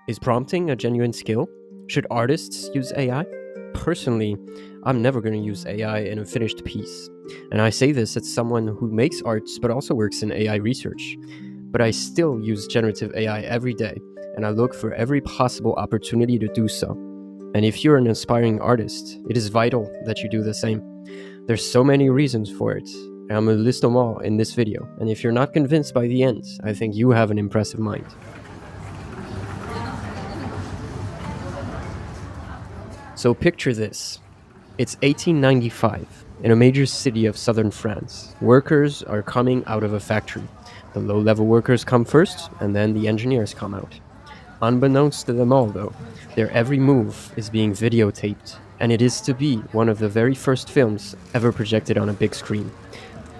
Is prompting a genuine skill? Should artists use AI? Personally, I'm never going to use AI in a finished piece. And I say this as someone who makes arts but also works in AI research. But I still use generative AI every day, and I look for every possible opportunity to do so. And if you're an aspiring artist, it is vital that you do the same. There's so many reasons for it, and I'm going to list them all in this video. And if you're not convinced by the end, I think you have an impressive mind. So picture this. It's 1895. In a major city of southern France, workers are coming out of a factory. The low-level workers come first, and then the engineers come out. Unbeknownst to them all, though, their every move is being videotaped, and it is to be one of the very first films ever projected on a big screen.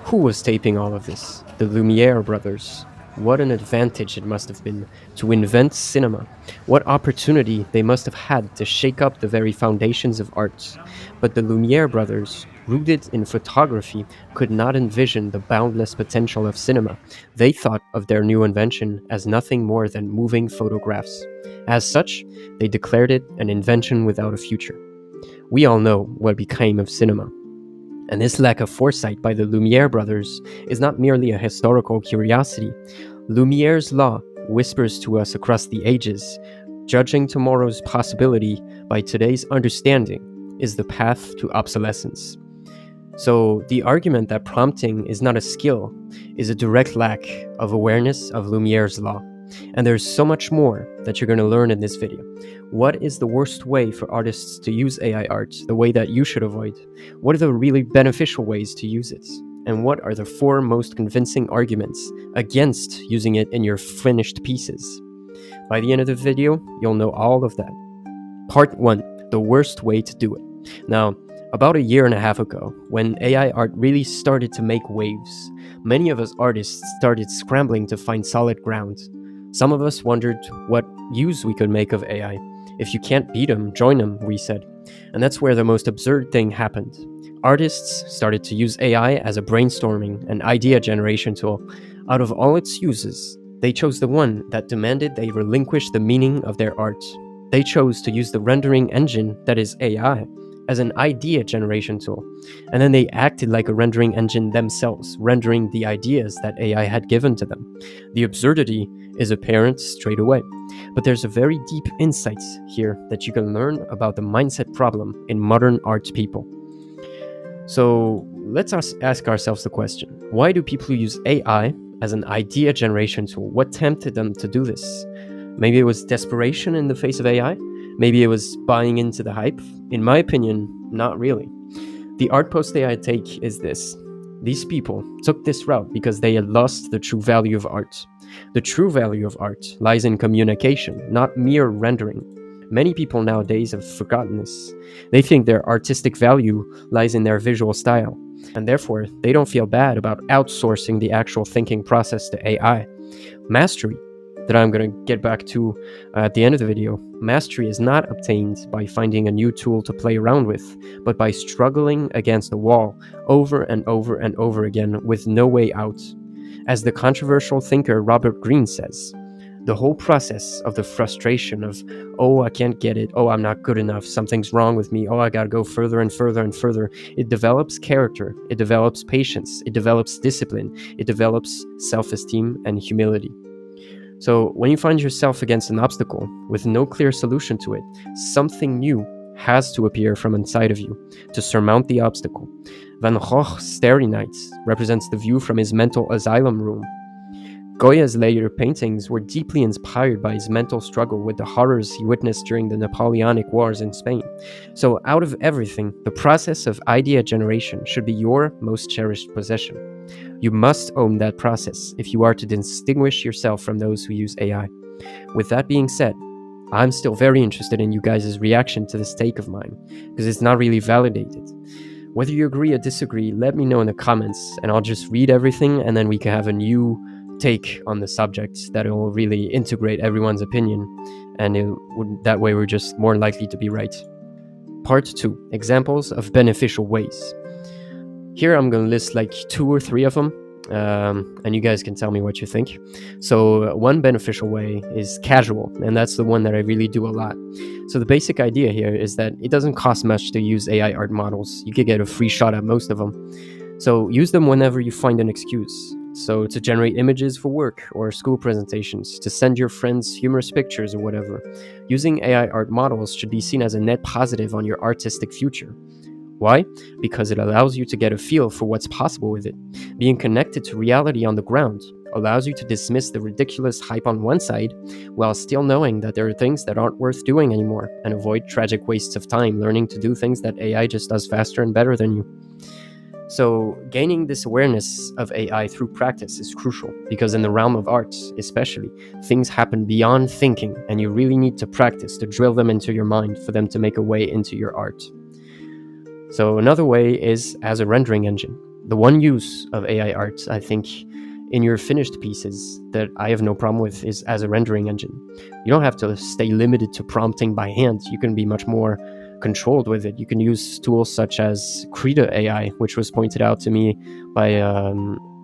Who was taping all of this? The Lumiere brothers. What an advantage it must have been to invent cinema. What opportunity they must have had to shake up the very foundations of art. But the Lumiere brothers, rooted in photography, could not envision the boundless potential of cinema. They thought of their new invention as nothing more than moving photographs. As such, they declared it an invention without a future. We all know what became of cinema. And this lack of foresight by the Lumiere brothers is not merely a historical curiosity. Lumiere's law whispers to us across the ages, judging tomorrow's possibility by today's understanding is the path to obsolescence. So the argument that prompting is not a skill is a direct lack of awareness of Lumiere's law. And there's so much more that you're going to learn in this video. What is the worst way for artists to use AI art, the way that you should avoid? What are the really beneficial ways to use it? And what are the 4 most convincing arguments against using it in your finished pieces? By the end of the video, you'll know all of that. Part 1, the worst way to do it. Now, about a year and a half ago, when AI art really started to make waves, many of us artists started scrambling to find solid ground. Some of us wondered what use we could make of AI. If you can't beat them, join them, we said. And that's where the most absurd thing happened. Artists started to use AI as a brainstorming and idea generation tool. Out of all its uses, they chose the one that demanded they relinquish the meaning of their art. They chose to use the rendering engine, that is AI, as an idea generation tool. And then they acted like a rendering engine themselves, rendering the ideas that AI had given to them. The absurdity is apparent straight away. But there's a very deep insight here that you can learn about the mindset problem in modern art people. So let's ask ourselves the question, why do people use AI as an idea generation tool? What tempted them to do this? Maybe it was desperation in the face of AI? Maybe it was buying into the hype? In my opinion, not really. The ArtPostAI take is this. These people took this route because they had lost the true value of art. The true value of art lies in communication, not mere rendering. Many people nowadays have forgotten this. They think their artistic value lies in their visual style, and therefore they don't feel bad about outsourcing the actual thinking process to AI. Mastery, that I'm going to get back to at the end of the video, mastery is not obtained by finding a new tool to play around with, but by struggling against the wall over and over and over again with no way out. As the controversial thinker Robert Greene says, the whole process of the frustration of, oh, I can't get it, oh, I'm not good enough, something's wrong with me, oh, I gotta go further and further and further, it develops character, it develops patience, it develops discipline, it develops self-esteem and humility. So when you find yourself against an obstacle with no clear solution to it, something new has to appear from inside of you to surmount the obstacle. Van Gogh's Starry Night represents the view from his mental asylum room. Goya's later paintings were deeply inspired by his mental struggle with the horrors he witnessed during the Napoleonic Wars in Spain. So out of everything, the process of idea generation should be your most cherished possession. You must own that process if you are to distinguish yourself from those who use AI. With that being said, I'm still very interested in you guys' reaction to this take of mine, because it's not really validated. Whether you agree or disagree, let me know in the comments, and I'll just read everything, and then we can have a new take on the subject that will really integrate everyone's opinion, and that way we're just more likely to be right. Part 2, examples of beneficial ways. Here I'm going to list like 2 or 3 of them, and you guys can tell me what you think. So one beneficial way is casual, and that's the one that I really do a lot. So the basic idea here is that it doesn't cost much to use AI art models. You could get a free shot at most of them. So use them whenever you find an excuse. So to generate images for work or school presentations, to send your friends humorous pictures or whatever. Using AI art models should be seen as a net positive on your artistic future. Why? Because it allows you to get a feel for what's possible with it. Being connected to reality on the ground allows you to dismiss the ridiculous hype on one side while still knowing that there are things that aren't worth doing anymore, and avoid tragic wastes of time learning to do things that AI just does faster and better than you. So, gaining this awareness of AI through practice is crucial because, in the realm of arts, especially, things happen beyond thinking, and you really need to practice to drill them into your mind for them to make a way into your art. So, another way is as a rendering engine. The one use of AI art, I think, in your finished pieces that I have no problem with is as a rendering engine. You don't have to stay limited to prompting by hand. You can be much more controlled with it. You can use tools such as Krita AI, which was pointed out to me by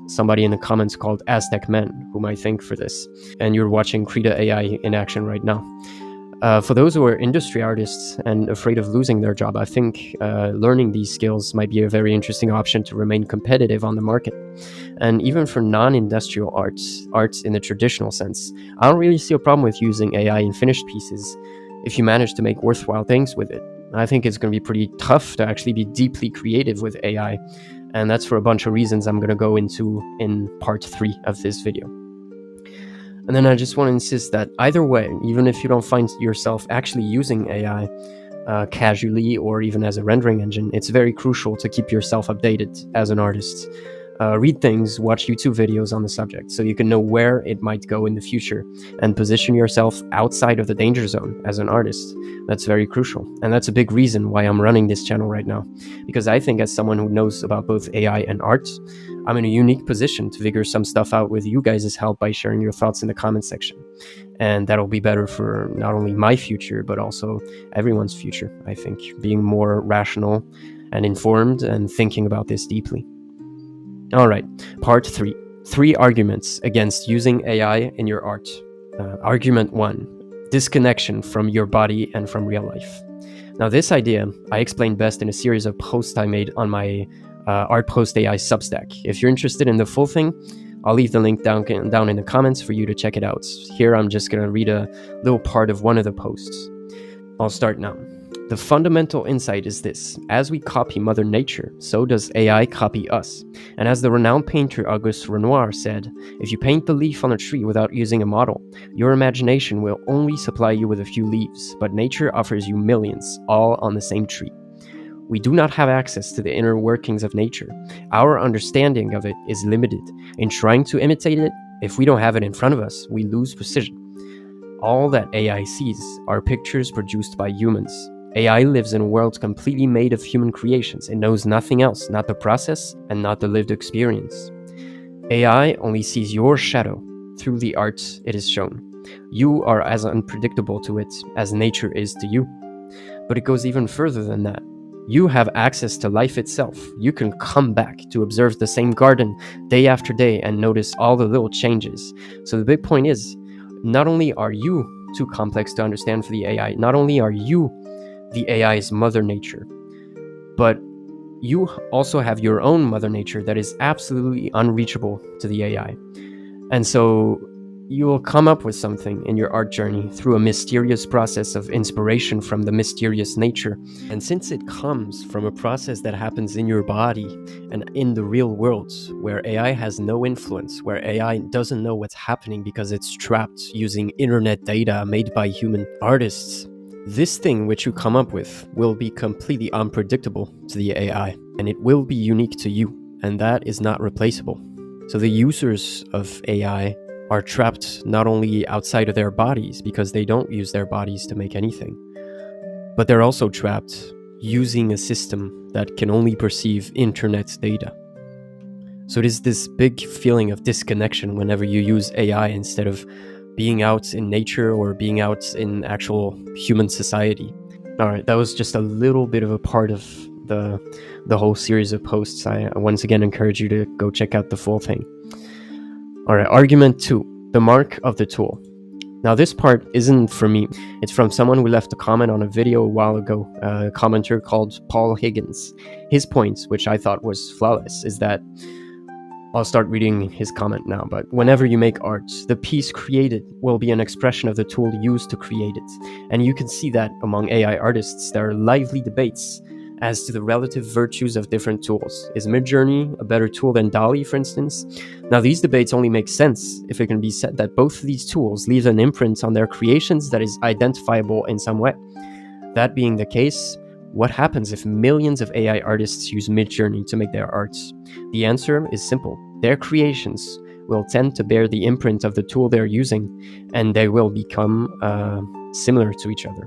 somebody in the comments called Aztec Man, whom I thank for this. And you're watching Krita AI in action right now. For those who are industry artists and afraid of losing their job, I think learning these skills might be a very interesting option to remain competitive on the market. And even for non-industrial arts in the traditional sense, I don't really see a problem with using AI in finished pieces if you manage to make worthwhile things with it. I think it's going to be pretty tough to actually be deeply creative with AI, and that's for a bunch of reasons I'm going to go into in part 3 of this video. And then I just want to insist that either way, even if you don't find yourself actually using AI casually or even as a rendering engine, it's very crucial to keep yourself updated as an artist. Read things, watch YouTube videos on the subject so you can know where it might go in the future and position yourself outside of the danger zone as an artist. That's very crucial. And that's a big reason why I'm running this channel right now. Because I think, as someone who knows about both AI and art, I'm in a unique position to figure some stuff out with you guys' help by sharing your thoughts in the comment section. And that'll be better for not only my future, but also everyone's future, I think, being more rational and informed and thinking about this deeply. All right, part 3. 3 arguments against using AI in your art. Argument 1. Disconnection from your body and from real life. Now, this idea I explained best in a series of posts I made on my ArtPostAI substack. If you're interested in the full thing, I'll leave the link down in the comments for you to check it out. Here, I'm just going to read a little part of one of the posts. I'll start now. The fundamental insight is this: as we copy Mother Nature, so does AI copy us. And as the renowned painter Auguste Renoir said, if you paint the leaf on a tree without using a model, your imagination will only supply you with a few leaves, but nature offers you millions, all on the same tree. We do not have access to the inner workings of nature. Our understanding of it is limited. In trying to imitate it, if we don't have it in front of us, we lose precision. All that AI sees are pictures produced by humans. AI lives in a world completely made of human creations. It knows nothing else, not the process and not the lived experience. AI only sees your shadow through the art it is shown. You are as unpredictable to it as nature is to you. But it goes even further than that. You have access to life itself. You can come back to observe the same garden day after day and notice all the little changes. So the big point is, not only are you too complex to understand for the AI, not only are you the AI's mother nature, but you also have your own mother nature that is absolutely unreachable to the AI. And so you will come up with something in your art journey through a mysterious process of inspiration from the mysterious nature. And since it comes from a process that happens in your body and in the real world, where AI has no influence, where AI doesn't know what's happening because it's trapped using internet data made by human artists, this thing which you come up with will be completely unpredictable to the AI, and it will be unique to you, and that is not replaceable. So the users of AI are trapped not only outside of their bodies because they don't use their bodies to make anything, but they're also trapped using a system that can only perceive internet data. So it is this big feeling of disconnection whenever you use AI instead of being out in nature or being out in actual human society. All right, that was just a little bit of a part of the whole series of posts, I once again encourage you to go check out the full thing. All right, argument 2, the mark of the tool. Now, this part isn't from me. It's from someone who left a comment on a video a while ago, a commenter called Paul Higgins. His point, which I thought was flawless, is that I'll start reading his comment now, but whenever you make art, the piece created will be an expression of the tool used to create it. And you can see that among AI artists, there are lively debates as to the relative virtues of different tools. Is Midjourney a better tool than DALL-E, for instance? Now, these debates only make sense if it can be said that both of these tools leave an imprint on their creations that is identifiable in some way. That being the case, what happens if millions of AI artists use Midjourney to make their arts? The answer is simple. Their creations will tend to bear the imprint of the tool they're using, and they will become similar to each other.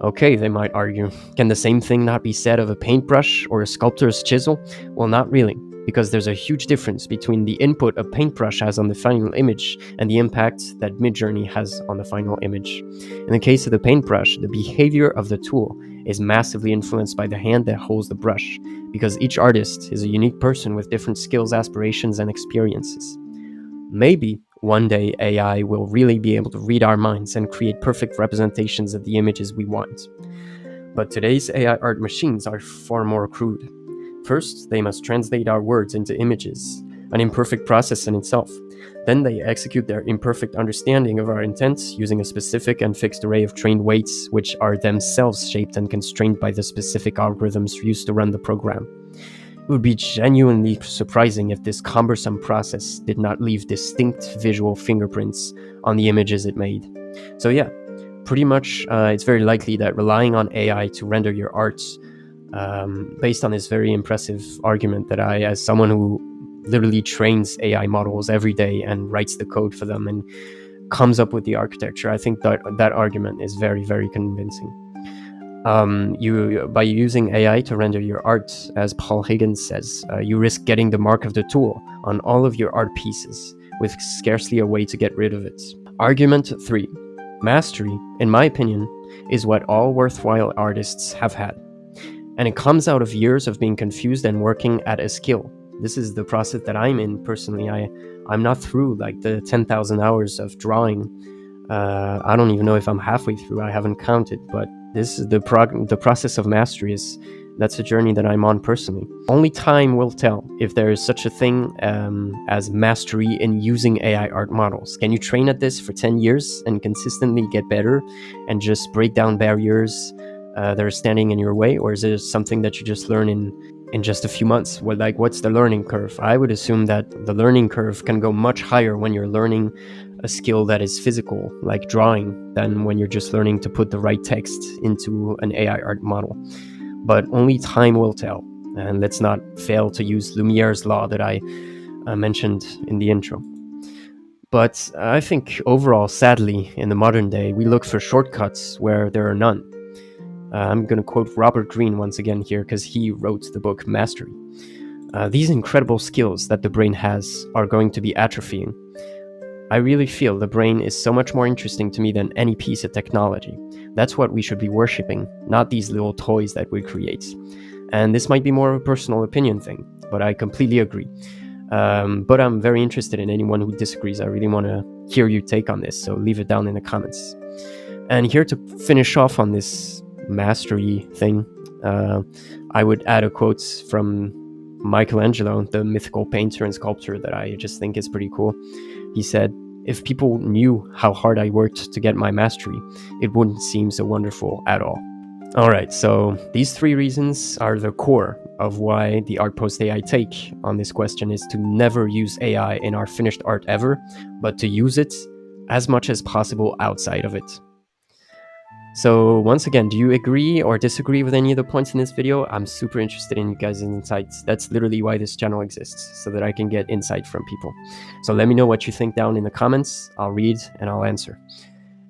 Okay, they might argue. Can the same thing not be said of a paintbrush or a sculptor's chisel? Well, not really, because there's a huge difference between the input a paintbrush has on the final image and the impact that Midjourney has on the final image. In the case of the paintbrush, the behavior of the tool is massively influenced by the hand that holds the brush, because each artist is a unique person with different skills, aspirations, and experiences. Maybe one day AI will really be able to read our minds and create perfect representations of the images we want. But today's AI art machines are far more crude. First, they must translate our words into images, an imperfect process in itself. Then they execute their imperfect understanding of our intent using a specific and fixed array of trained weights, which are themselves shaped and constrained by the specific algorithms used to run the program. It would be genuinely surprising if this cumbersome process did not leave distinct visual fingerprints on the images it made. So yeah, pretty much it's very likely that relying on AI to render your art, based on this very impressive argument that I, as someone who literally trains AI models every day and writes the code for them and comes up with the architecture, I think that argument is very, very convincing. By using AI to render your art, as Paul Higgins says, you risk getting the mark of the tool on all of your art pieces, with scarcely a way to get rid of it. Argument 3. Mastery, in my opinion, is what all worthwhile artists have had. And it comes out of years of being confused and working at a skill. This is the process that I'm in personally. I'm not through like the 10,000 hours of drawing. I don't even know if I'm halfway through. I haven't counted, but this is the process of mastery. That's a journey that I'm on personally. Only time will tell if there is such a thing as mastery in using AI art models. Can you train at this for 10 years and consistently get better and just break down barriers that are standing in your way? Or is it something that you just learn in just a few months? Well, like, what's the learning curve? I would assume that the learning curve can go much higher when you're learning a skill that is physical, like drawing, than when you're just learning to put the right text into an AI art model. But only time will tell. And let's not fail to use Lumiere's law that I mentioned in the intro. But I think overall, sadly, in the modern day, we look for shortcuts where there are none. I'm going to quote Robert Greene once again here, because he wrote the book Mastery. These incredible skills that the brain has are going to be atrophying. I really feel the brain is so much more interesting to me than any piece of technology. That's what we should be worshipping, not these little toys that we create. And this might be more of a personal opinion thing, but I completely agree. But I'm very interested in anyone who disagrees. I really want to hear your take on this, so leave it down in the comments. And here to finish off on this mastery thing, I would add a quote from Michelangelo, the mythical painter and sculptor that I just think is pretty cool. He said, "If people knew how hard I worked to get my mastery, it wouldn't seem so wonderful at all." All right, so these 3 reasons are the core of why the ArtPostAI take on this question is to never use AI in our finished art ever, but to use it as much as possible outside of it. So once again, do you agree or disagree with any of the points in this video? I'm super interested in you guys' insights. That's literally why this channel exists, so that I can get insight from people. So let me know what you think down in the comments. I'll read and I'll answer.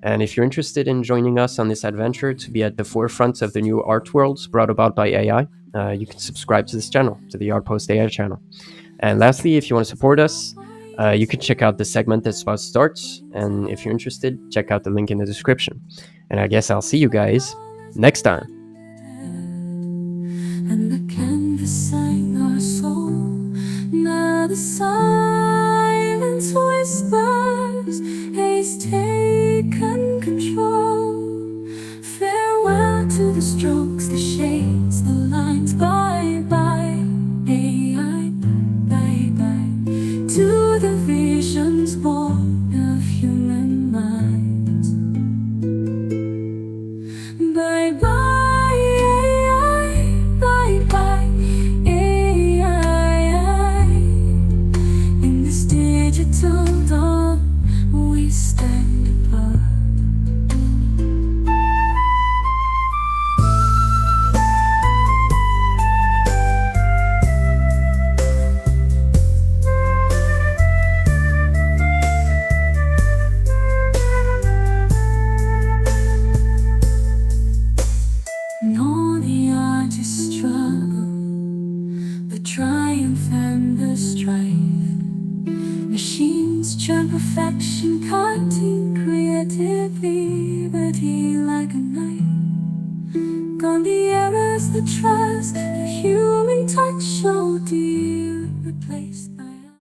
And if you're interested in joining us on this adventure to be at the forefront of the new art world brought about by AI, you can subscribe to this channel, to the ArtPostAI channel. And lastly, if you want to support us, you can check out the segment that's about to start. And if you're interested, check out the link in the description. And I guess I'll see you guys next time. the silence whispers, haste taken control. Farewell to the strokes, the shades, the lines. Bye bye, AI. Bye bye to the visions born of human minds. Bye bye, AI. Bye bye, AI. In this digital dawn, we stand apart. Know the artist struggle, the triumph and the strife. Machines churn perfection, cutting creativity like a knife. Gone the errors, the trust, the human touch, so dear replaced.